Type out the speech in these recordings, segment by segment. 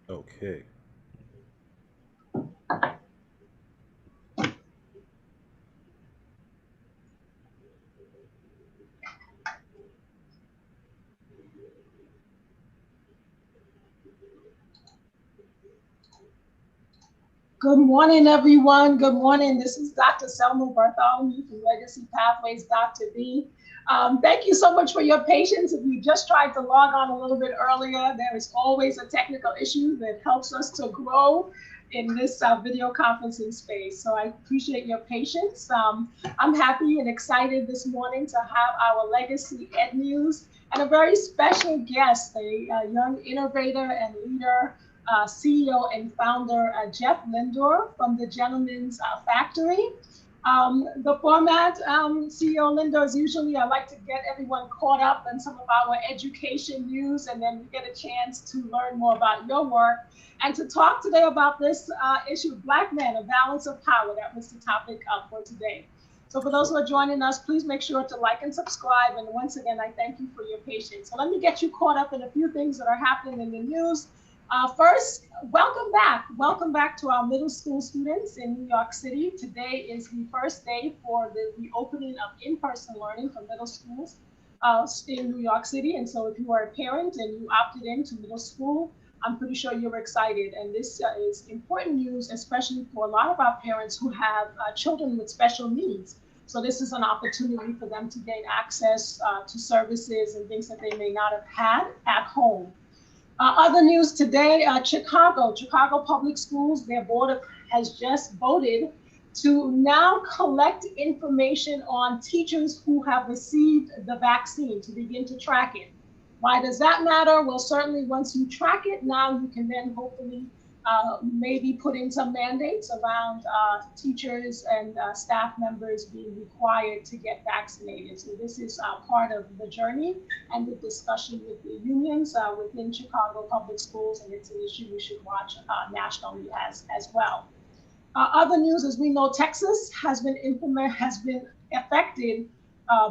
Okay. Good morning, everyone. Good morning. This is Dr. Selma Bartholomew from Legacy Pathways, Dr. B. Thank you so much for your patience. If you just tried to log on a little bit earlier, there is always a technical issue that helps us to grow in this video conferencing space. So I appreciate your patience. I'm happy and excited this morning to have our Legacy Ed News and a very special guest, a young innovator and leader, CEO and founder Jeff Lindor from the Gentleman's Factory. The format, CEO Lindor, is usually I like to get everyone caught up in some of our education news, and then we get a chance to learn more about your work and to talk today about this issue, Black Men, a balance of power. That was the topic for today. So for those Sure. who are joining us, please make sure to like and subscribe. And once again, I thank you for your patience. So let me get you caught up in a few things that are happening in the news. First, welcome back. Welcome back to our middle school students in New York City. Today is the first day for the reopening of in-person learning for middle schools in New York City. And so if you are a parent and you opted into middle school, I'm pretty sure you're excited. And this is important news, especially for a lot of our parents who have children with special needs. So this is an opportunity for them to gain access to services and things that they may not have had at home. Other news today, Chicago Public Schools, their board has just voted to now collect information on teachers who have received the vaccine to begin to track it. Why does that matter? Well, certainly once you track it, now you can then hopefully maybe put in some mandates around teachers and staff members being required to get vaccinated. So this is part of the journey and the discussion with the unions within Chicago Public Schools, and it's an issue we should watch nationally as well. Other news, as we know, Texas has been affected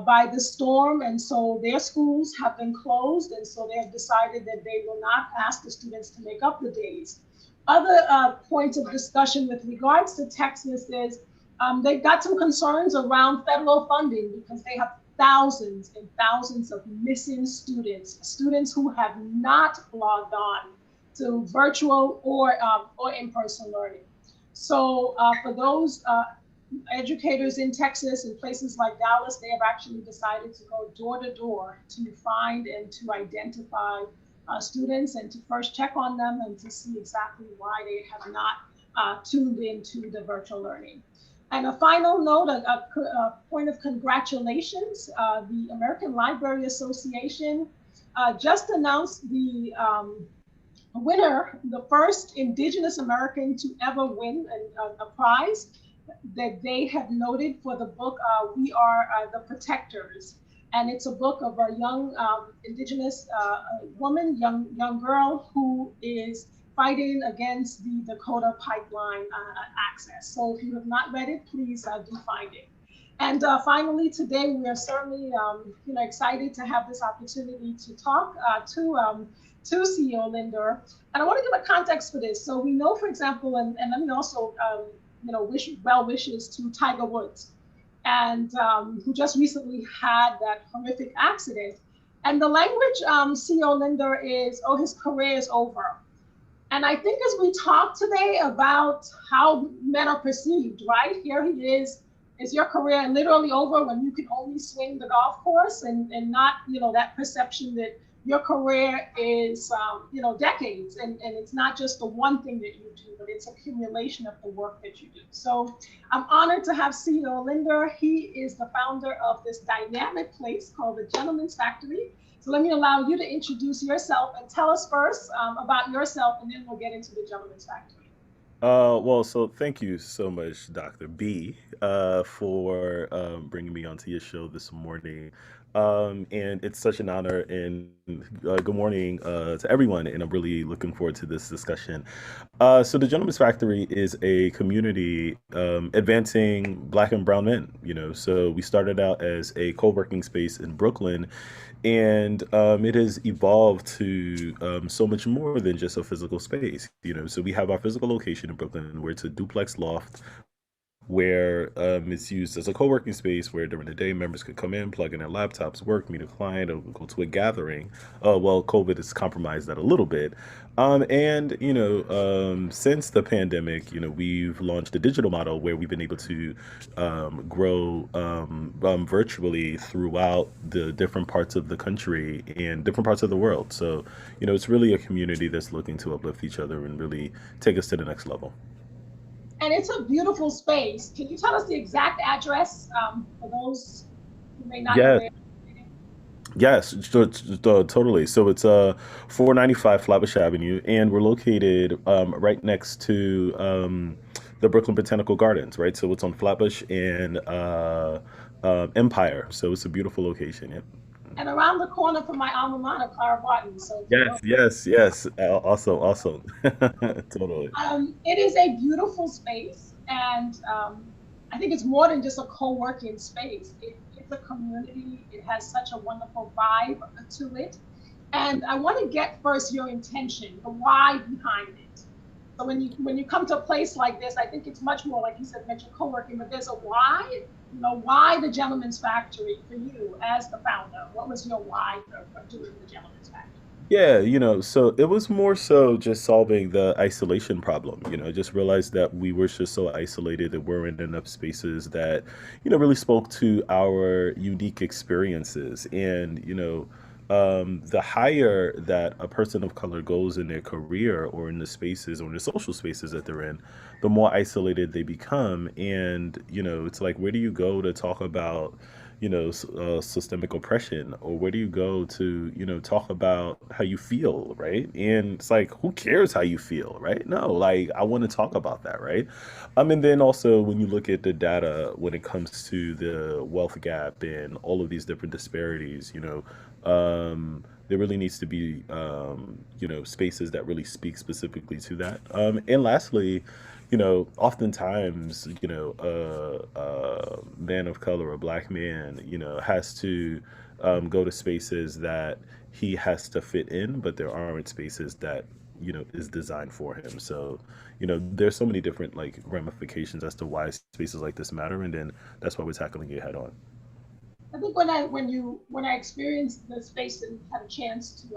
by the storm, and so their schools have been closed, and so they have decided that they will not ask the students to make up the days. Other points of discussion with regards to Texas is they've got some concerns around federal funding because they have thousands and thousands of missing students who have not logged on to virtual or in-person learning. So for those educators in Texas and places like Dallas, they have actually decided to go door to door to find and to identify students and to first check on them and to see exactly why they have not tuned into the virtual learning. And a final note, a point of congratulations, the American Library Association just announced the winner, the first Indigenous American to ever win a prize that they have noted for the book We Are the Protectors. And it's a book of a young Indigenous woman, young girl who is fighting against the Dakota pipeline access. So if you have not read it, please do find it. And finally, today we are certainly excited to have this opportunity to talk to CEO Lindor. And I want to give a context for this. So we know, for example, and let me also wish well wishes to Tiger Woods, and who just recently had that horrific accident. And the language CEO Lindor is, oh, his career is over. And I think as we talk today about how men are perceived, right? Here he is your career literally over when you can only swing the golf course and not, that perception that your career is, decades. And it's not just the one thing that you do, but it's accumulation of the work that you do. So I'm honored to have CEO Lindor. He is the founder of this dynamic place called the Gentleman's Factory. So let me allow you to introduce yourself and tell us first about yourself, and then we'll get into the Gentleman's Factory. Well, so thank you so much, Dr. B, for bringing me onto your show this morning. And it's such an honor. And good morning to everyone. And I'm really looking forward to this discussion. So the Gentleman's Factory is a community advancing Black and Brown men. So we started out as a co-working space in Brooklyn, and it has evolved to so much more than just a physical space. So we have our physical location in Brooklyn, where it's a duplex loft where it's used as a co-working space where during the day members could come in, plug in their laptops, work, meet a client, or go to a gathering. Well, COVID has compromised that a little bit. And since the pandemic, we've launched a digital model where we've been able to grow virtually throughout the different parts of the country and different parts of the world. So, it's really a community that's looking to uplift each other and really take us to the next level. And it's a beautiful space. Can you tell us the exact address for those who may not know Yes. where? Yes, totally. So it's 495 Flatbush Avenue, and we're located right next to the Brooklyn Botanical Gardens, right? So it's on Flatbush and Empire. So it's a beautiful location. Yeah. And around the corner from my alma mater, Clara Barton. So if you Yes, know, yes, yes. Also, awesome. Totally. it is a beautiful space, and I think it's more than just a co-working space. It's a community. It has such a wonderful vibe to it. And I want to get first your intention, the why behind it. So when you come to a place like this, I think it's much more like you said, mentioned co-working, but there's a why. Why the Gentleman's Factory for you as the founder? What was your why for doing the Gentleman's Factory? Yeah, so it was more so just solving the isolation problem. Just realized that we were just so isolated that weren't enough spaces that, really spoke to our unique experiences. And, the higher that a person of color goes in their career or in the spaces or in the social spaces that they're in, the more isolated they become. And, it's like, where do you go to talk about systemic oppression, or where do you go to talk about how you feel, right? And it's like, who cares how you feel, right? No, like, I want to talk about that, right? And then also when you look at the data when it comes to the wealth gap and all of these different disparities, there really needs to be spaces that really speak specifically to that. And lastly, oftentimes, a man of color, a black man, has to go to spaces that he has to fit in, but there aren't spaces that, is designed for him. So, there's so many different like ramifications as to why spaces like this matter. And then that's why we're tackling it head on. I think when I experienced the space and had a chance to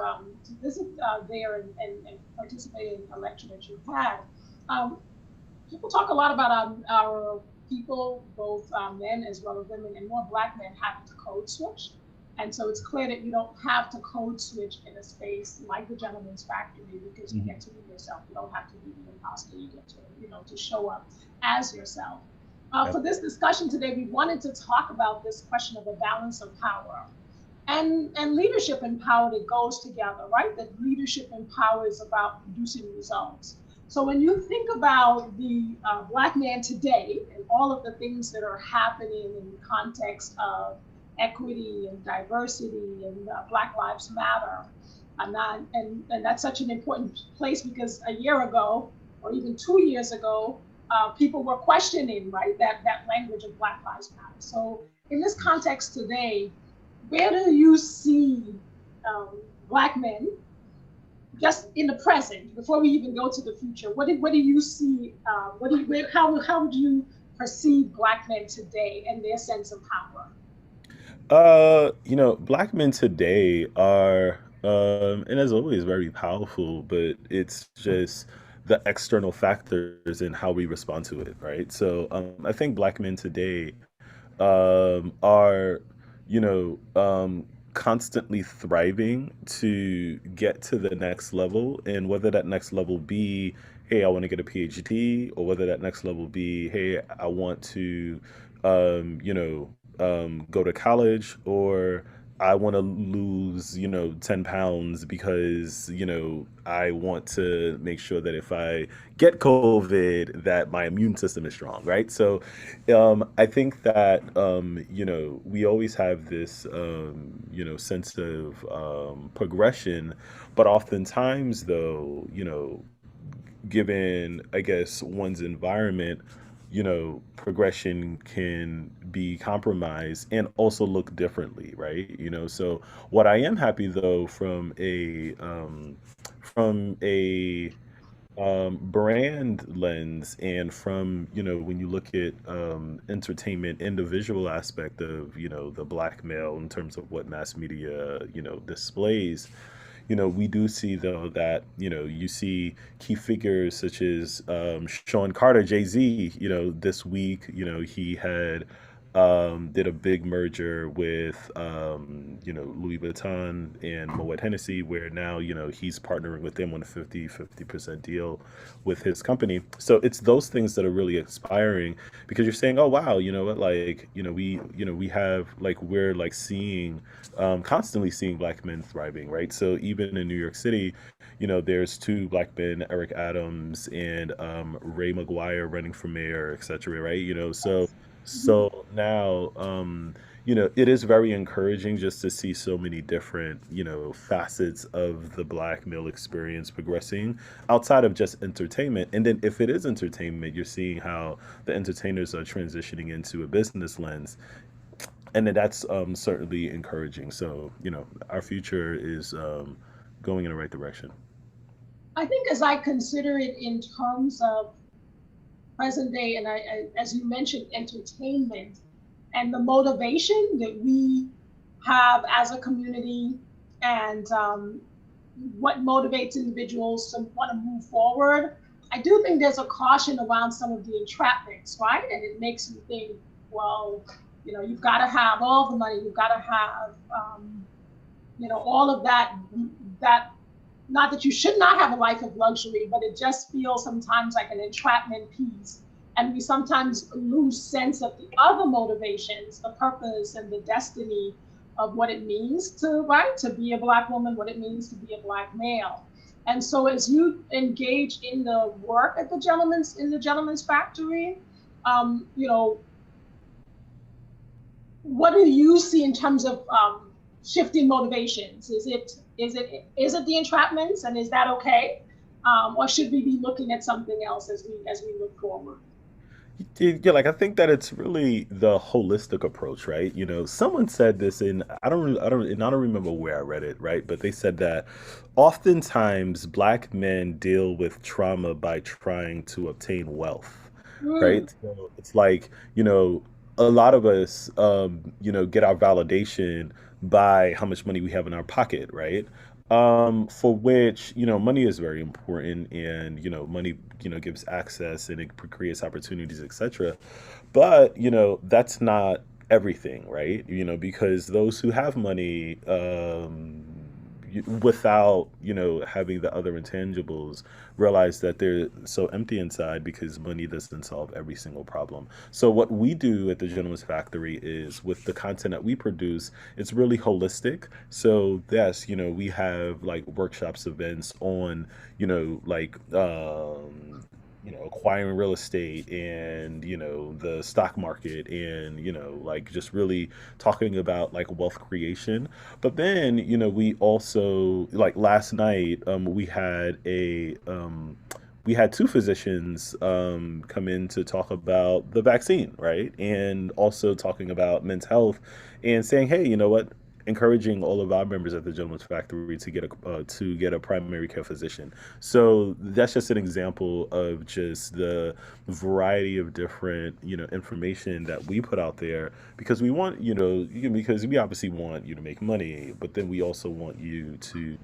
visit there and participate in a lecture that you had, um, people talk a lot about our people, both men as well as women, and more Black men having to code switch. And so it's clear that you don't have to code switch in a space like the Gentleman's Factory because you get Mhm. to be yourself. You don't have to be the imposter. You get to, to show up as yourself. For this discussion today, we wanted to talk about this question of a balance of power and leadership and power that goes together, right? That leadership and power is about producing results. So when you think about the Black man today and all of the things that are happening in the context of equity and diversity and Black Lives Matter, and that's such an important place because a year ago or even 2 years ago, people were questioning, right, that language of Black Lives Matter. So in this context today, where do you see Black men just in the present before we even go to the future? What do you see? How would you perceive Black men today and their sense of power? Black men today are, and as always, very powerful, but it's just the external factors and how we respond to it, right? So, I think black men today are, constantly thriving to get to the next level. And whether that next level be, hey, I want to get a PhD, or whether that next level be, hey, I want to, go to college, or I want to lose, 10 pounds because, I want to make sure that if I get COVID, that my immune system is strong, right? So, I think that, we always have this, sense of progression, but oftentimes, though, given, I guess, one's environment, progression can be compromised and also look differently, right? So what I am happy though from a brand lens and from when you look at entertainment and the visual aspect of the black male in terms of what mass media displays, we do see though that you see key figures such as Sean Carter, Jay Z. This week, he had did a big merger with Louis Vuitton and Moet Hennessy, where now he's partnering with them on a 50% deal with his company. So it's those things that are really inspiring because you're saying, oh wow, you know what, like we have like we're like seeing constantly seeing black men thriving, right? So even in New York City, there's two black men, Eric Adams and Ray McGuire, running for mayor, etc. Right? So Mhm. now, it is very encouraging just to see so many different, facets of the black male experience progressing outside of just entertainment. And then if it is entertainment, you're seeing how the entertainers are transitioning into a business lens, and then that's certainly encouraging. So our future is going in the right direction. I think as I consider it in terms of present day, and as you mentioned, entertainment and the motivation that we have as a community, and what motivates individuals to want to move forward. I do think there's a caution around some of the entrapments, right? And it makes you think, well, you've got to have all the money, you've got to have, all of that not that you should not have a life of luxury, but it just feels sometimes like an entrapment piece. And we sometimes lose sense of the other motivations, the purpose and the destiny of what it means to, right, to be a black woman, what it means to be a black male. And so as you engage in the work at the gentleman's factory, you know, what do you see in terms of shifting motivations? Is it the entrapments, and is that okay, or should we be looking at something else as we look forward? Yeah, like I think that it's really the holistic approach, right? Someone said this in I don't remember where I read it, right? But they said that oftentimes black men deal with trauma by trying to obtain wealth, Mm, right? So it's like, a lot of us get our validation by how much money we have in our pocket, right? For which money is very important, and money gives access and it creates opportunities, etc. But that's not everything, right? Because those who have money, without having the other intangibles, realize that they're so empty inside because money doesn't solve every single problem. So what we do at the Gentleman's Factory is, with the content that we produce, it's really holistic. So yes, we have like workshops, events on like acquiring real estate and the stock market, and like just really talking about like wealth creation. But then we also, like last night, we had two physicians come in to talk about the vaccine, right? And also talking about men's health, and saying, hey, you know what? Encouraging all of our members at the Gentleman's Factory to get a primary care physician. So that's just an example of just the variety of different information that we put out there, because we want because we obviously want you to make money, but then we also want you to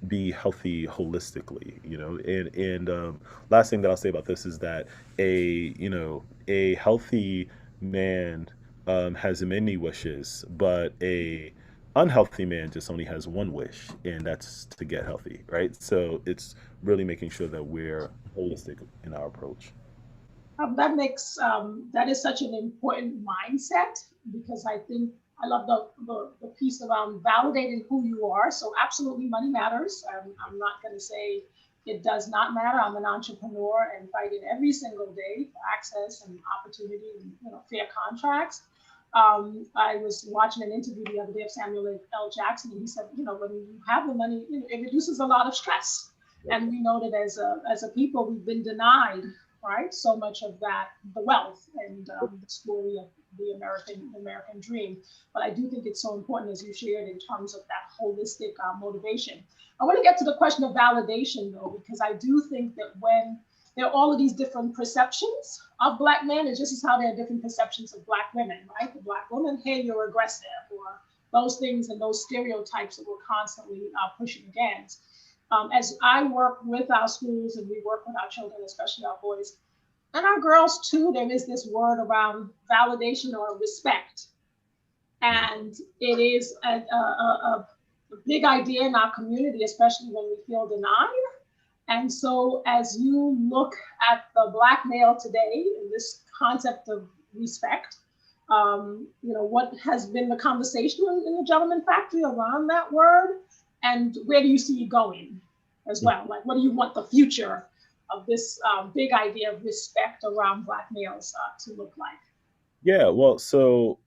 be healthy holistically. And last thing that I'll say about this is that a healthy man has many wishes, but a unhealthy man just only has one wish, and that's to get healthy, right? So it's really making sure that we're holistic in our approach. that is such an important mindset, because I think I love the piece around validating who you are. So absolutely money matters. I'm not going to say it does not matter. I'm an entrepreneur and fighting every single day for access and opportunity and fair contracts. I was watching an interview the other day of Samuel L. Jackson, and he said, when you have the money, it reduces a lot of stress. And we know that as a people, we've been denied, right, so much of that, the wealth and the story of the American dream. But I do think it's so important, as you shared, in terms of that holistic motivation. I want to get to the question of validation, though, because I do think that when there are all of these different perceptions of Black men, it's just as how there are different perceptions of Black women, right? The Black woman, hey, you're aggressive, or those things and those stereotypes that we're constantly pushing against. As I work with our schools and we work with our children, especially our boys and our girls too, there is this word around validation or respect. And it is a big idea in our community, especially when we feel denied. And so, as you look at the Black male today, in this concept of respect, what has been the conversation in the Gentleman Factory around that word, and where do you see it going as well? Like, what do you want the future of this big idea of respect around Black males to look like? Yeah, well, so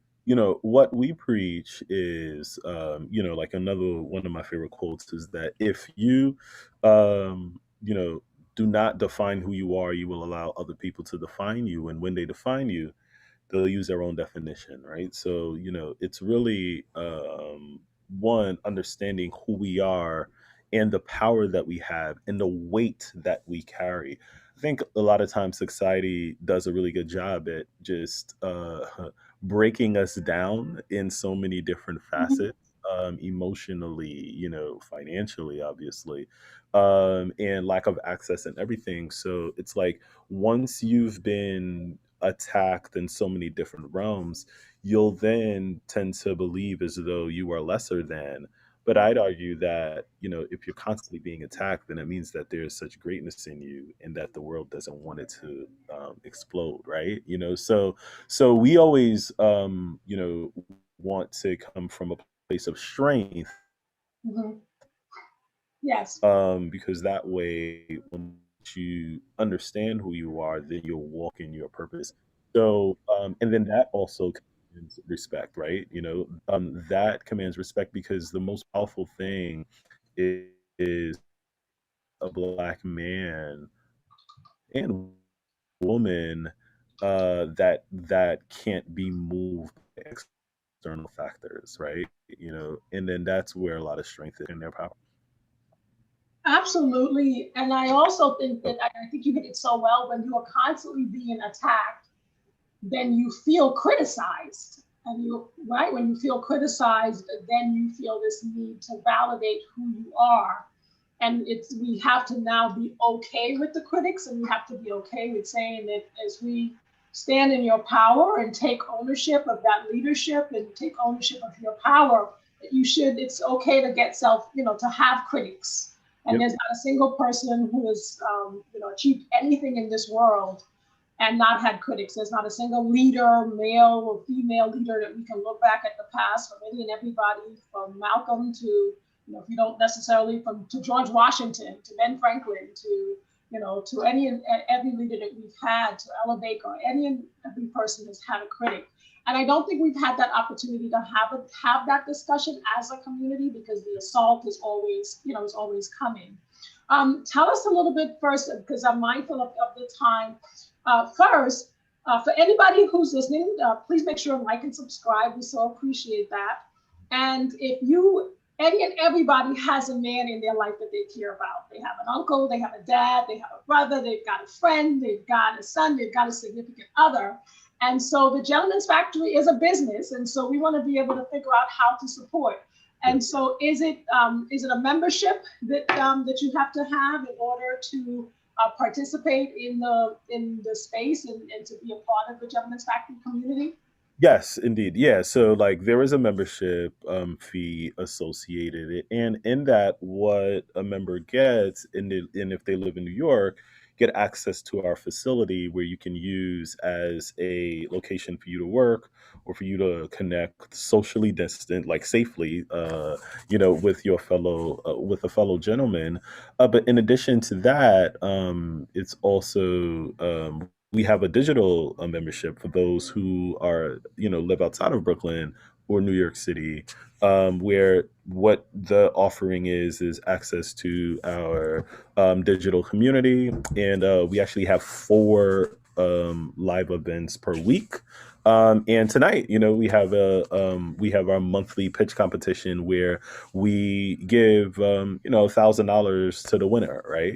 what we preach is, like another one of my favorite quotes is that if you, do not define who you are, you will allow other people to define you, and when they define you, they'll use their own definition, right? So, it's really one understanding who we are and the power that we have and the weight that we carry. I think a lot of times society does a really good job at just breaking us down in so many different Mhm. facets, emotionally, financially, obviously, and lack of access and everything. So it's like once you've been attacked in so many different realms, you'll then tend to believe as though you are lesser than. But I'd argue that, if you're constantly being attacked, then it means that there's such greatness in you and that the world doesn't want it to explode, right? So we always, want to come from a place of strength, Mhm. Yes, because that way, when you understand who you are, then you'll walk in your purpose. So, and then that also commands respect, right? That commands respect because the most powerful thing is a Black man and woman that can't be moved by external factors, right? And then that's where a lot of strength is in their power. absolutely. And I also think that I think you hit it so well. When you are constantly being attacked, then you feel criticized. And you, right, when you feel criticized, then you feel this need to validate who you are. And we have to now be okay with the critics, and we have to be okay with saying that as we stand in your power and take ownership of that leadership and take ownership of your power, that it's okay to get to have critics. And Yep. there's not a single person who has achieved anything in this world and not had critics. There's not a single leader, male or female leader, that we can look back at the past from any and everybody, from Malcolm to, if you don't necessarily, to George Washington, to Ben Franklin, to, to any and every leader that we've had, to elevate, or any and every person has had a critic. And I don't think we've had that opportunity to have that discussion as a community, because the assault is always coming. Tell us a little bit first, because I'm mindful of the time. First, for anybody who's listening, please make sure and like and subscribe. We so appreciate that. And if any and everybody has a man in their life that they care about. They have an uncle, they have a dad, they have a brother, they've got a friend, they've got a son, they've got a significant other. And so the Gentleman's Factory is a business. And so we want to be able to figure out how to support. Yep. And so is it a membership that you have to have in order to participate in the space and to be a part of the Gentleman's Factory community? Yes, indeed. Yeah. So like there is a membership fee associated, and in that, what a member gets, and if they live in New York, get access to our facility where you can use as a location for you to work or for you to connect socially distant, like safely, with a fellow gentleman. But in addition to that, it's also we have a digital membership for those who are, live outside of Brooklyn or New York City, where what the offering is access to our digital community, and we actually have four live events per week. And tonight, we have our monthly pitch competition where we give $1,000 to the winner, right?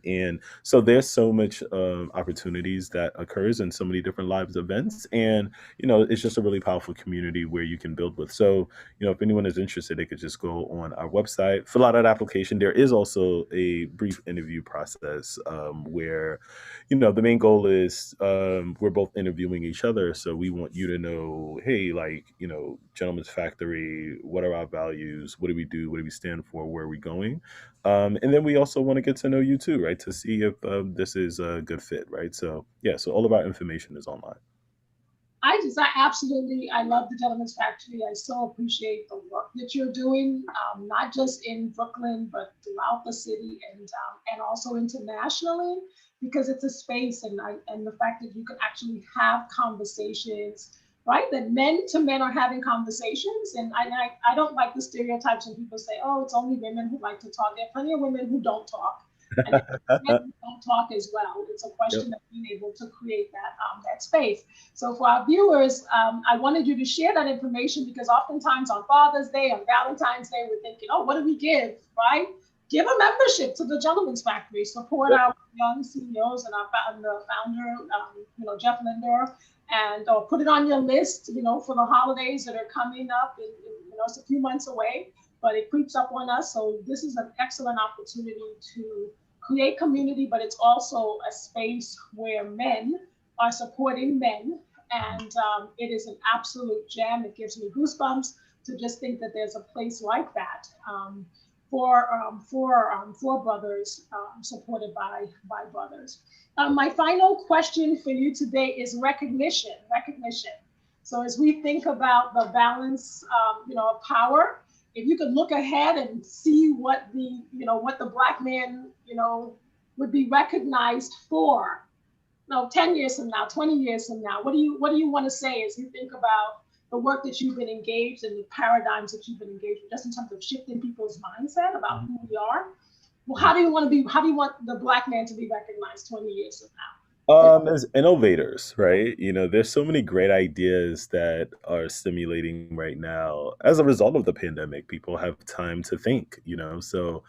And so there's so much opportunities that occurs in so many different live events, and it's just a really powerful community where you can build with. So if anyone is interested, they could just go on our website, fill out an application. There is also a brief interview process where the main goal is we're both interviewing each other. So we want you to know, hey, like, Gentleman's Factory, what are our values? What do we do? What do we stand for? Where are we going? And then we also want to get to know you too, right? To see if this is a good fit, right? So, yeah, so all of our information is online. I love the Gentleman's Factory. I so appreciate the work that you're doing, not just in Brooklyn, but throughout the city and also internationally, because it's a space and the fact that you can actually have conversations, right? That men to men are having conversations. And I don't like the stereotypes when people say, oh, it's only women who like to talk. There are plenty of women who don't talk. And men who don't talk as well. It's a question Yep. of being able to create that space. So for our viewers, I wanted you to share that information because oftentimes on Father's Day, on Valentine's Day, we're thinking, oh, what do we give, right? Give a membership to the Gentleman's Factory. Support Yep. our young CEOs and the founder, Jeff Lindor, and or put it on your list, for the holidays that are coming up. It's a few months away, but it creeps up on us. So this is an excellent opportunity to create community, but it's also a space where men are supporting men. And it is an absolute gem. It gives me goosebumps to just think that there's a place like that for brothers supported by brothers. My final question for you today is recognition. Recognition. So as we think about the balance, of power, if you could look ahead and see what the Black man, would be recognized for, 10 years from now, 20 years from now, what do you want to say as you think about the work that you've been engaged and the paradigms that you've been engaged with, just in terms of shifting people's mindset about who we are? Well, how do you want the Black man to be recognized 20 years from now? As innovators, right? There's so many great ideas that are stimulating right now. As a result of the pandemic, people have time to think, So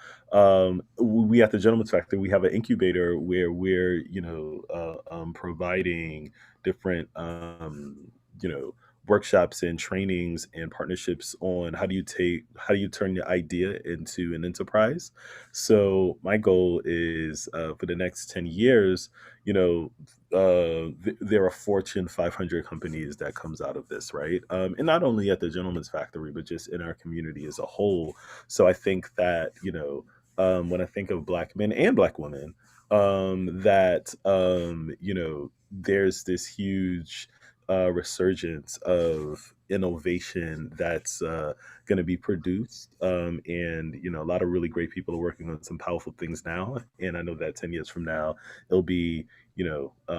we at the Gentleman's Factory, we have an incubator where we're, providing different, workshops and trainings and partnerships on how do you turn your idea into an enterprise. So my goal is for the next 10 years, there are Fortune 500 companies that comes out of this, right? And not only at the Gentleman's Factory, but just in our community as a whole. So I think that, when I think of Black men and Black women, that, there's this huge resurgence of innovation that's going to be produced. And, a lot of really great people are working on some powerful things now. And I know that 10 years from now, it'll be,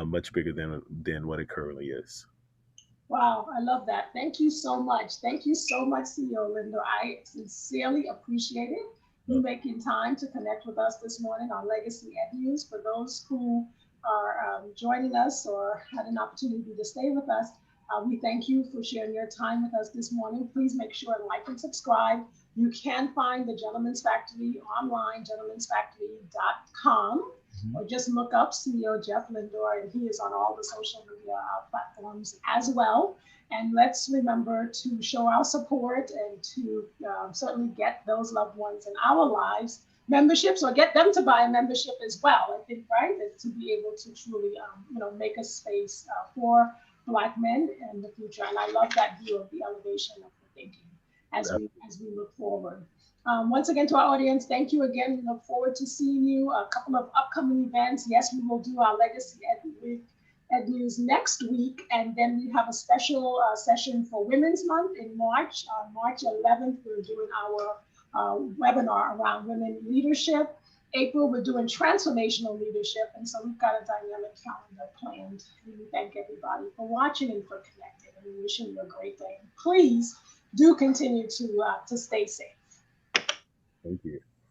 much bigger than what it currently is. Wow, I love that. Thank you so much. Thank you so much, CEO Linda. I sincerely appreciate it. You making time to connect with us this morning on Legacy Ed News. For those who are joining us or had an opportunity to stay with us, we thank you for sharing your time with us this morning. Please make sure to like and subscribe. You can find the Gentleman's Factory online, gentlemansfactory.com, or just look up CEO Jeff Lindor, and he is on all the social media platforms as well. And let's remember to show our support and to certainly get those loved ones in our lives memberships, or get them to buy a membership as well. I think, right, that to be able to truly, make a space for Black men in the future. And I love that view of the elevation of the thinking as we look forward. Once again, to our audience, thank you again. We look forward to seeing you. A couple of upcoming events. Yes, we will do our Legacy Ed News next week, and then we have a special session for Women's Month in March. March 11th, we're doing our webinar around women leadership. April, we're doing transformational leadership, and so we've got a dynamic calendar planned. And we thank everybody for watching and for connecting, and we wishing you a great day. Please do continue to stay safe. Thank you.